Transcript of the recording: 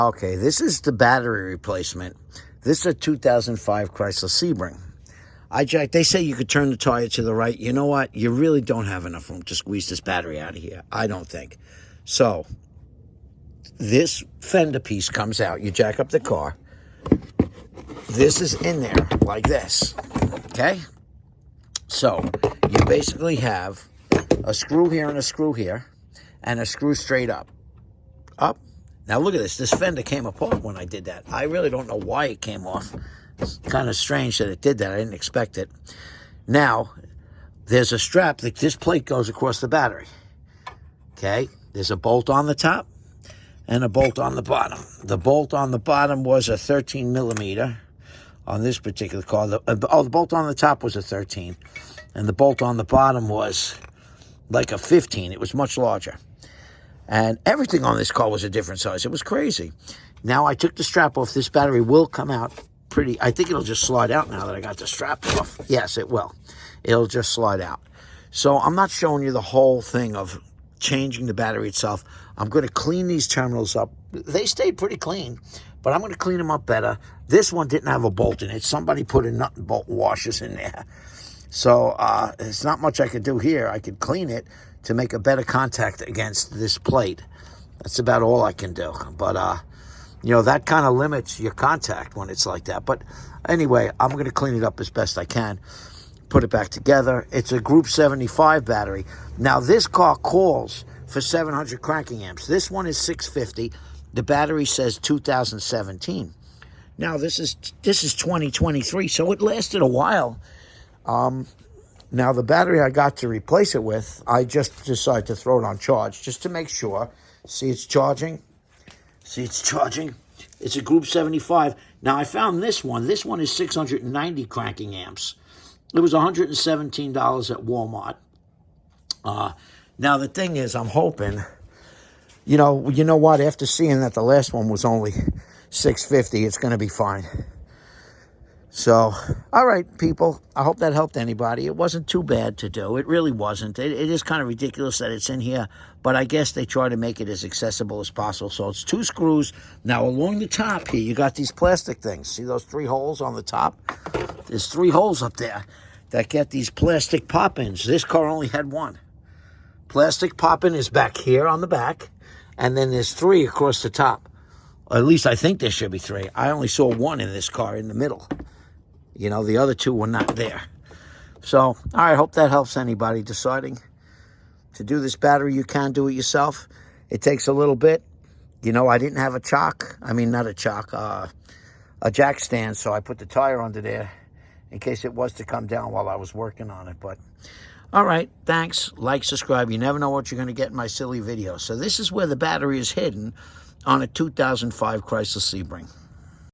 Okay, this is the battery replacement. This is a 2005 Chrysler Sebring. They say you could turn the tire to the right. You know what? You really don't have enough room to squeeze this battery out of here. I don't think. So, this fender piece comes out. You jack up the car. This is in there like this. Okay? So, you basically have a screw here and a screw here, and a screw straight up. Up. Now look at this. This fender came apart when I did that. I really don't know why it came off. It's kind of strange that it did that. I didn't expect it. Now, there's a strap that this plate goes across the battery. Okay? There's a bolt on the top and a bolt on the bottom. The bolt on the bottom was a 13 millimeter on this particular car. The bolt on the top was a 13. And the bolt on the bottom was like a 15. It was much larger. And everything on this car was a different size. It was crazy. Now I took the strap off. This battery will come out pretty. I think it'll just slide out now that I got the strap off. Yes, it will. It'll just slide out. So I'm not showing you the whole thing of changing the battery itself. I'm going to clean these terminals up. They stayed pretty clean, but I'm going to clean them up better. This one didn't have a bolt in it. Somebody put a nut and bolt washers in there. So there's not much I could do here. I could clean it to make a better contact against this plate. That's about all I can do. But, you know, that kind of limits your contact when it's like that. But anyway, I'm going to clean it up as best I can, put it back together. It's a Group 75 battery. Now, this car calls for 700 cranking amps. This one is 650. The battery says 2017. Now, this is 2023, so it lasted a while. Now, the battery I got to replace it with, I just decided to throw it on charge just to make sure. See, it's charging. See, it's charging. It's a Group 75. Now, I found this one. This one is 690 cranking amps. It was $117 at Walmart. Now, the thing is, I'm hoping, you know what? After seeing that the last one was only 650, it's going to be fine. So, all right, people, I hope that helped anybody. It wasn't too bad to do. It really wasn't. It is kind of ridiculous that it's in here, but I guess they try to make it as accessible as possible. So it's 2 screws. Now, along the top here, you got these plastic things. See those 3 holes on the top? There's 3 holes up there that get these plastic pop-ins. This car only had 1. Plastic pop-in is back here on the back, and then there's 3 across the top. Or at least I think there should be 3. I only saw 1 in this car in the middle. You know, the other 2 were not there. So, all right, hope that helps anybody deciding to do this battery. You can do it yourself. It takes a little bit. You know, I didn't have a chock. I mean, not a chock, a jack stand, so I put the tire under there in case it was to come down while I was working on it. But, all right, thanks. Like, subscribe. You never know what you're going to get in my silly videos. So this is where the battery is hidden on a 2005 Chrysler Sebring.